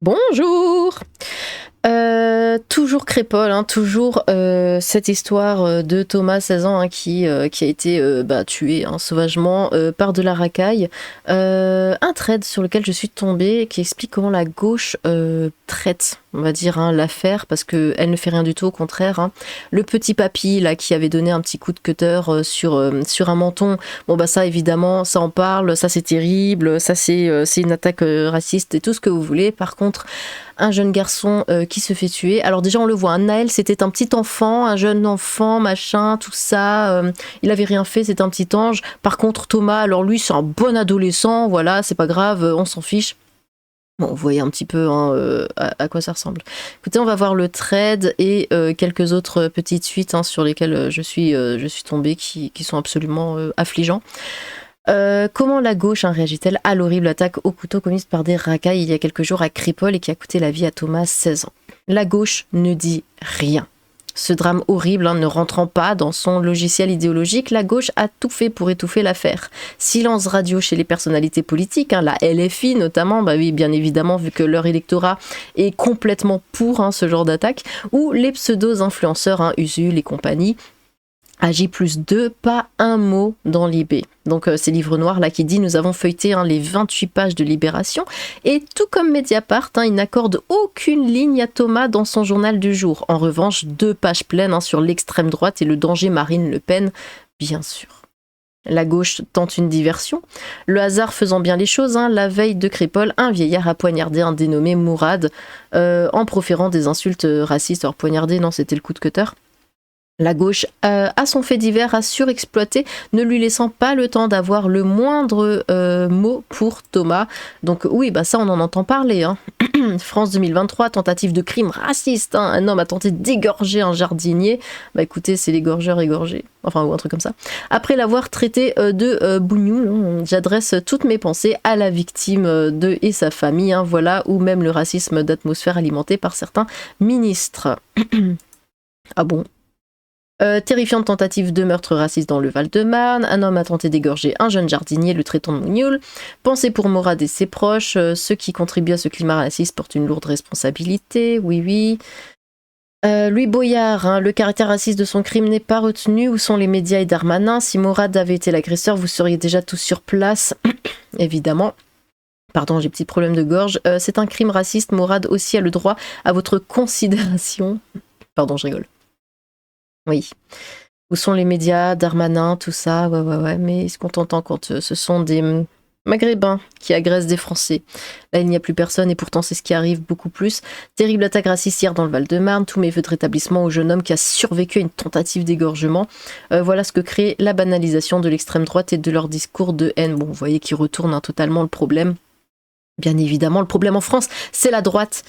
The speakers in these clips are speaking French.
Bonjour. Toujours Crépole, hein, toujours cette histoire de Thomas, 16 ans, hein, qui a été tué hein, sauvagement par de la racaille. Un thread sur lequel je suis tombée qui explique comment la gauche traite, on va dire, hein, l'affaire, parce qu'elle ne fait rien du tout, au contraire. Hein. Le petit papy là, qui avait donné un petit coup de cutter sur un menton, bon bah ça évidemment, ça en parle, ça c'est terrible, ça c'est une attaque raciste et tout ce que vous voulez. Par contre, un jeune garçon qui se fait tuer. Alors déjà on le voit, hein, Naël c'était un petit enfant, un jeune enfant, machin, tout ça. Il avait rien fait, c'est un petit ange. Par contre Thomas, alors lui c'est un bon adolescent, voilà, c'est pas grave, on s'en fiche. Bon, vous voyez un petit peu hein, à quoi ça ressemble. Écoutez, on va voir le thread et quelques autres petites suites hein, sur lesquelles je suis tombée qui sont absolument affligeants. Comment la gauche hein, réagit-elle à l'horrible attaque au couteau commise par des racailles il y a quelques jours à Crépole et qui a coûté la vie à Thomas, 16 ans? La gauche ne dit rien. Ce drame horrible hein, ne rentrant pas dans son logiciel idéologique, la gauche a tout fait pour étouffer l'affaire. Silence radio chez les personnalités politiques, hein, la LFI notamment, bah oui, bien évidemment, vu que leur électorat est complètement pour hein, ce genre d'attaque, ou les pseudo-influenceurs, hein, Usul et compagnie, à J+2, pas un mot dans Libé. Donc c'est Livre Noir là qui dit « Nous avons feuilleté hein, les 28 pages de Libération et tout comme Mediapart, hein, il n'accorde aucune ligne à Thomas dans son journal du jour. En revanche, 2 pages pleines hein, sur l'extrême droite et le danger Marine Le Pen, bien sûr. » La gauche tente une diversion. Le hasard faisant bien les choses, hein, la veille de Crépole, un vieillard a poignardé un dénommé Mourad en proférant des insultes racistes. Alors poignardé, non, c'était le coup de cutter. La gauche a son fait divers à surexploiter, ne lui laissant pas le temps d'avoir le moindre mot pour Thomas. Donc oui, bah ça on en entend parler. Hein. France 2023, tentative de crime raciste. Hein. Un homme a tenté d'égorger un jardinier. Bah écoutez, c'est l'égorgeur égorgé. Enfin, ou un truc comme ça. Après l'avoir traité de bougnoul, j'adresse toutes mes pensées à la victime et sa famille. Hein, voilà, ou même le racisme d'atmosphère alimenté par certains ministres. Ah bon? Terrifiante tentative de meurtre raciste dans le Val-de-Marne. Un homme a tenté d'égorger un jeune jardinier, le traitant de mougnoul. Pensée pour Mourad et ses proches. Ceux qui contribuent à ce climat raciste portent une lourde responsabilité. Oui, oui. Louis Boyard, hein, le caractère raciste de son crime n'est pas retenu. Où sont les médias et Darmanin? Si Mourad avait été l'agresseur, vous seriez déjà tous sur place. Évidemment. Pardon, j'ai petit problème de gorge. C'est un crime raciste. Mourad aussi a le droit à votre considération. Pardon, je rigole. Oui. Où sont les médias, Darmanin, tout ça, ouais, mais est-ce qu'on t'entend quand ce sont des Maghrébins qui agressent des Français? Là, il n'y a plus personne et pourtant c'est ce qui arrive beaucoup plus. Terrible attaque raciste hier dans le Val-de-Marne, tous mes vœux de rétablissement au jeune homme qui a survécu à une tentative d'égorgement. Voilà ce que crée la banalisation de l'extrême droite et de leur discours de haine. Bon, vous voyez qu'ils retournent hein, totalement le problème. Bien évidemment, le problème en France, c'est la droite,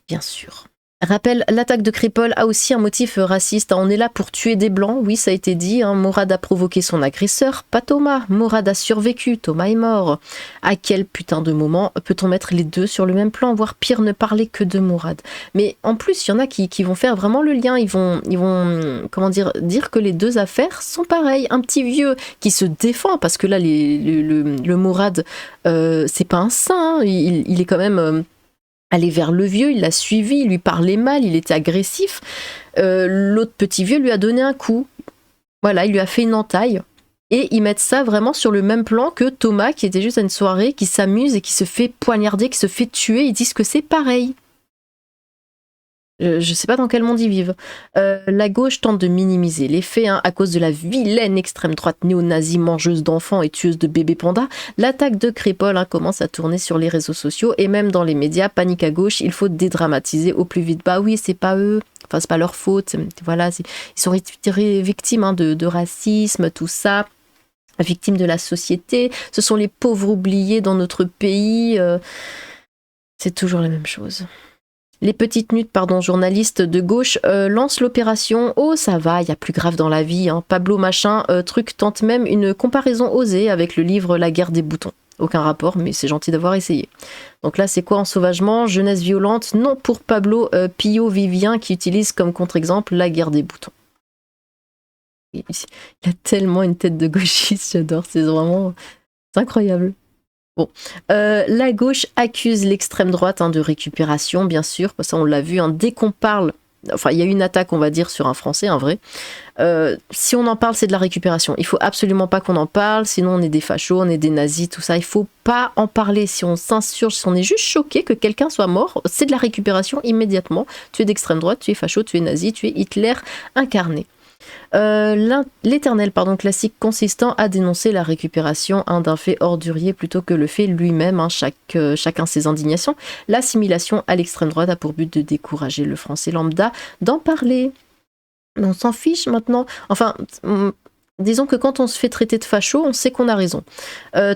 bien sûr. Rappel, l'attaque de Crépole a aussi un motif raciste. On est là pour tuer des blancs, oui, ça a été dit. Hein. Mourad a provoqué son agresseur, pas Thomas. Mourad a survécu, Thomas est mort. À quel putain de moment peut-on mettre les deux sur le même plan, voire pire, ne parler que de Mourad? Mais en plus, il y en a qui vont faire vraiment le lien. Ils vont comment dire que les deux affaires sont pareilles. Un petit vieux qui se défend, parce que là, le Mourad, c'est pas un saint. Hein. Il est quand même... aller vers le vieux, il l'a suivi, il lui parlait mal, il était agressif. L'autre petit vieux lui a donné un coup. Voilà, il lui a fait une entaille. Et ils mettent ça vraiment sur le même plan que Thomas, qui était juste à une soirée, qui s'amuse et qui se fait poignarder, qui se fait tuer. Ils disent que c'est pareil. Je sais pas dans quel monde ils vivent. La gauche tente de minimiser les faits hein, à cause de la vilaine extrême droite néo-nazie mangeuse d'enfants et tueuse de bébés pandas. L'attaque de Crépole hein, commence à tourner sur les réseaux sociaux et même dans les médias. Panique à gauche, il faut dédramatiser au plus vite. Bah oui, c'est pas eux. Enfin, c'est pas leur faute. Voilà, ils sont victimes hein, de racisme, tout ça. Victimes de la société. Ce sont les pauvres oubliés dans notre pays. C'est toujours la même chose. Les petites nudes, journalistes de gauche lancent l'opération « Oh, ça va, il y a plus grave dans la vie hein. ». Pablo Machin, truc, tente même une comparaison osée avec le livre « La guerre des boutons ». Aucun rapport, mais c'est gentil d'avoir essayé. Donc là, c'est quoi ensauvagement? Jeunesse violente? Non, pour Pablo Pillot Vivien qui utilise comme contre-exemple « La guerre des boutons ». Il a tellement une tête de gauchiste, j'adore, c'est vraiment... C'est incroyable. Bon, la gauche accuse l'extrême droite de récupération, bien sûr, ça on l'a vu, dès qu'on parle, enfin il y a eu une attaque on va dire sur un Français, un vrai, si on en parle c'est de la récupération, il faut absolument pas qu'on en parle, sinon on est des fachos, on est des nazis, tout ça, il faut pas en parler, si on s'insurge, si on est juste choqué que quelqu'un soit mort, c'est de la récupération immédiatement, tu es d'extrême droite, tu es facho, tu es nazi, tu es Hitler incarné. L'éternel classique consistant à dénoncer la récupération d'un fait ordurier plutôt que le fait lui-même, chacun ses indignations. L'assimilation à l'extrême droite a pour but de décourager le français lambda d'en parler. On s'en fiche maintenant. Enfin, disons que quand on se fait traiter de facho, on sait qu'on a raison.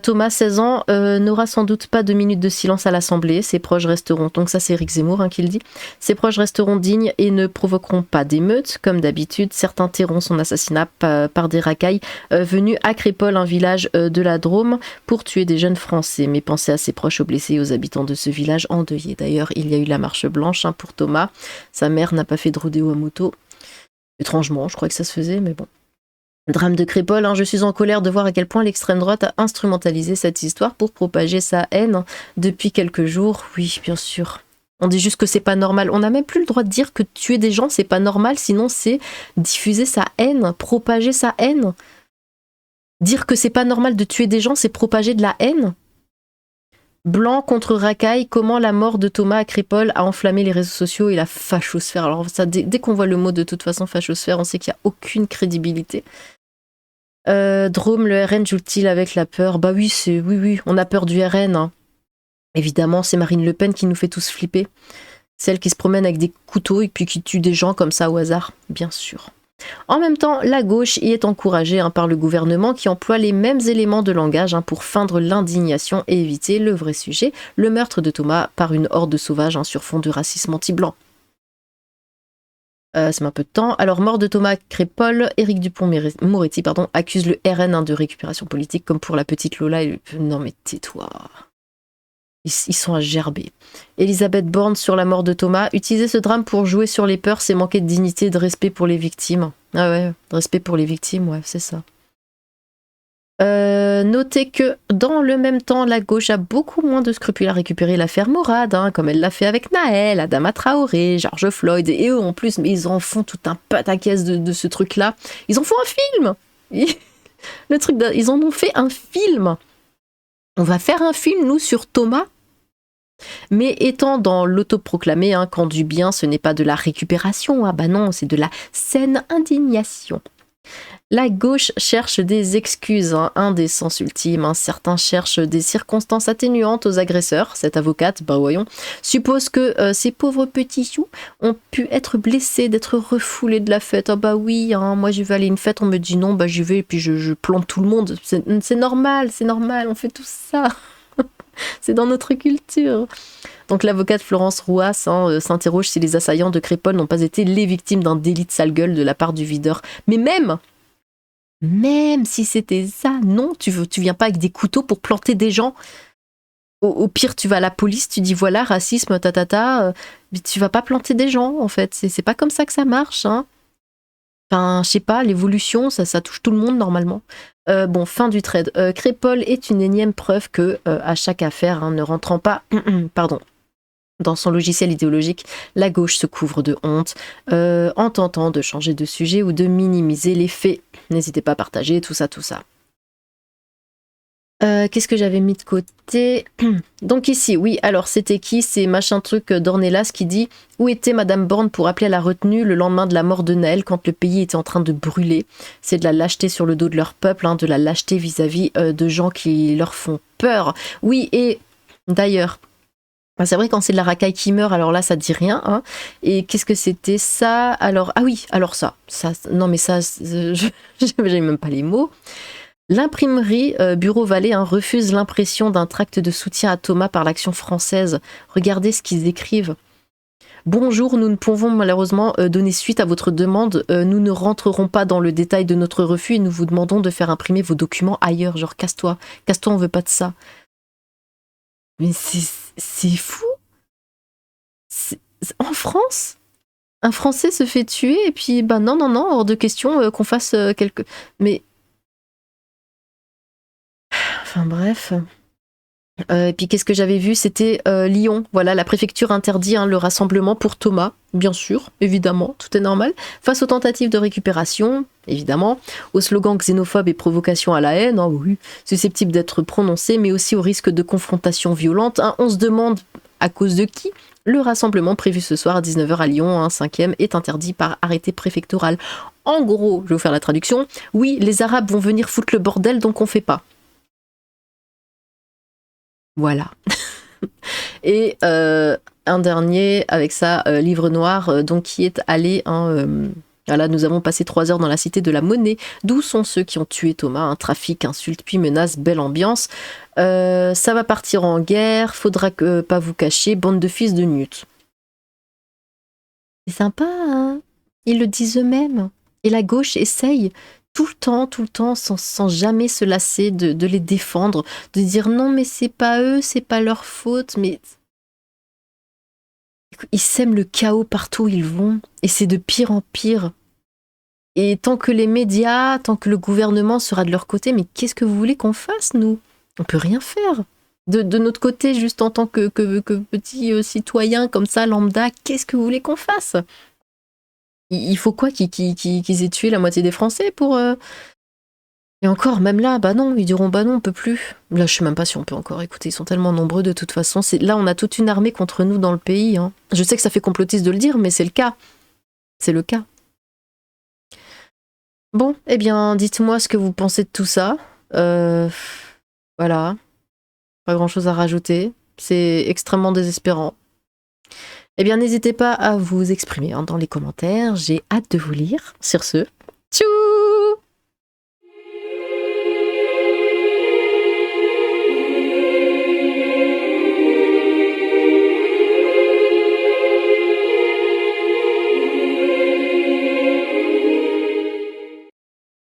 Thomas, 16 ans, n'aura sans doute pas de minutes de silence à l'Assemblée. Ses proches resteront, donc ça c'est Éric Zemmour qui le dit, ses proches resteront dignes et ne provoqueront pas d'émeutes. Comme d'habitude, certains tairont son assassinat par des racailles venus à Crépol, un village de la Drôme, pour tuer des jeunes Français. Mais pensez à ses proches, aux blessés et aux habitants de ce village endeuillé. D'ailleurs, il y a eu la marche blanche pour Thomas. Sa mère n'a pas fait de rodéo à moto. Étrangement, je crois que ça se faisait, mais bon. Drame de Crépol, je suis en colère de voir à quel point l'extrême droite a instrumentalisé cette histoire pour propager sa haine depuis quelques jours. Oui, bien sûr. On dit juste que c'est pas normal. On n'a même plus le droit de dire que tuer des gens, c'est pas normal, sinon c'est diffuser sa haine, propager sa haine. Dire que c'est pas normal de tuer des gens, c'est propager de la haine. Blanc contre racaille, comment la mort de Thomas à Crépol a enflammé les réseaux sociaux et la fachosphère. Alors ça, dès qu'on voit le mot de toute façon fachosphère, on sait qu'il n'y a aucune crédibilité. Drôme, le RN joue-t-il avec la peur? Bah oui, oui, on a peur du RN. Évidemment, c'est Marine Le Pen qui nous fait tous flipper. Celle qui se promène avec des couteaux et puis qui tue des gens comme ça au hasard, bien sûr. En même temps, la gauche y est encouragée par le gouvernement qui emploie les mêmes éléments de langage pour feindre l'indignation et éviter le vrai sujet, le meurtre de Thomas par une horde sauvage sur fond de racisme anti-blanc. Ça met un peu de temps. Alors, mort de Thomas Crépol, Éric Dupond-Moretti accuse le RN de récupération politique, comme pour la petite Lola. Non mais tais-toi. Ils sont à gerber. Elisabeth Borne sur la mort de Thomas. Utiliser ce drame pour jouer sur les peurs, c'est manquer de dignité et de respect pour les victimes. Ah ouais, de respect pour les victimes, ouais, c'est ça. Notez que dans le même temps, la gauche a beaucoup moins de scrupules à récupérer l'affaire Morad, comme elle l'a fait avec Naël, Adama Traoré, George Floyd, et eux en plus, mais ils en font tout un pataquès de ce truc-là. Ils en font un film. Ils en ont fait un film. On va faire un film, nous, sur Thomas. Mais étant dans l'autoproclamé, quand du bien, ce n'est pas de la récupération, bah non, c'est de la saine indignation. La gauche cherche des excuses, des sens ultimes. Certains cherchent des circonstances atténuantes aux agresseurs. Cette avocate, bah voyons, suppose que ces pauvres petits choux ont pu être blessés, d'être refoulés de la fête. Ah bah oui, moi je vais aller à une fête, on me dit non, bah j'y vais et puis je plante tout le monde. C'est normal, on fait tout ça. C'est dans notre culture. Donc l'avocate Florence Rouas s'interroge si les assaillants de Crépol n'ont pas été les victimes d'un délit de sale gueule de la part du videur. Mais même si c'était ça, non, tu viens pas avec des couteaux pour planter des gens. Au pire, tu vas à la police, tu dis voilà, racisme, mais tu vas pas planter des gens, en fait. C'est pas comme ça que ça marche, Enfin, je sais pas, l'évolution, ça touche tout le monde, normalement. Bon, fin du trade. Crépol est une énième preuve que, à chaque affaire, ne rentrant pas... pardon. Dans son logiciel idéologique, la gauche se couvre de honte en tentant de changer de sujet ou de minimiser les faits. N'hésitez pas à partager, tout ça. Qu'est-ce que j'avais mis de côté? Donc ici, oui, alors c'était qui? C'est machin truc d'Ornelas qui dit « Où était Madame Borne pour appeler à la retenue le lendemain de la mort de Naël quand le pays était en train de brûler ?» C'est de la lâcheté sur le dos de leur peuple, de la lâcheté vis-à-vis de gens qui leur font peur. Oui, et d'ailleurs... c'est vrai quand c'est de la racaille qui meurt, alors là ça dit rien. Et qu'est-ce que c'était ça? Alors ah oui, alors ça non mais ça j'ai même pas les mots. L'imprimerie Bureau Vallée refuse l'impression d'un tract de soutien à Thomas par l'Action française. Regardez ce qu'ils écrivent. Bonjour, nous ne pouvons malheureusement donner suite à votre demande. Nous ne rentrerons pas dans le détail de notre refus et nous vous demandons de faire imprimer vos documents ailleurs. Genre casse-toi, on veut pas de ça. Mais c'est fou. En France, un Français se fait tuer et puis bah non, hors de question qu'on fasse quelque... Mais... Enfin bref... Et puis qu'est-ce que j'avais vu? C'était Lyon. Voilà, la préfecture interdit le rassemblement pour Thomas, bien sûr, évidemment, tout est normal. Face aux tentatives de récupération, évidemment, aux slogans xénophobes et provocation à la haine, oui, susceptibles d'être prononcés, mais aussi au risque de confrontation violente. On se demande à cause de qui? Le rassemblement prévu ce soir à 19h à Lyon, 5e, est interdit par arrêté préfectoral. En gros, je vais vous faire la traduction, oui, les Arabes vont venir foutre le bordel, donc on fait pas. Voilà. Et un dernier, avec ça, livre noir, donc qui est allé... voilà, nous avons passé 3 heures dans la cité de la monnaie. D'où sont ceux qui ont tué Thomas? Trafic, insultes, puis menaces, belle ambiance. Ça va partir en guerre, faudra pas vous cacher, bande de fils de Newt. C'est sympa, hein? Ils le disent eux-mêmes. Et la gauche essaye tout le temps, sans jamais se lasser de les défendre, de dire non mais c'est pas eux, c'est pas leur faute, mais... Ils sèment le chaos partout où ils vont, et c'est de pire en pire. Et tant que les médias, tant que le gouvernement sera de leur côté, mais qu'est-ce que vous voulez qu'on fasse, nous? On peut rien faire. De notre côté, juste en tant que petit citoyen comme ça, lambda, qu'est-ce que vous voulez qu'on fasse? Il faut quoi qu'ils aient tué la moitié des Français pour... Et encore, même là, bah non, ils diront bah non, on peut plus. Là, je sais même pas si on peut encore. Écoutez, ils sont tellement nombreux de toute façon. Là, on a toute une armée contre nous dans le pays. Je sais que ça fait complotiste de le dire, mais c'est le cas. C'est le cas. Bon, eh bien, dites-moi ce que vous pensez de tout ça. Voilà. Pas grand-chose à rajouter. C'est extrêmement désespérant. Eh bien, n'hésitez pas à vous exprimer dans les commentaires. J'ai hâte de vous lire. Sur ce, tchou!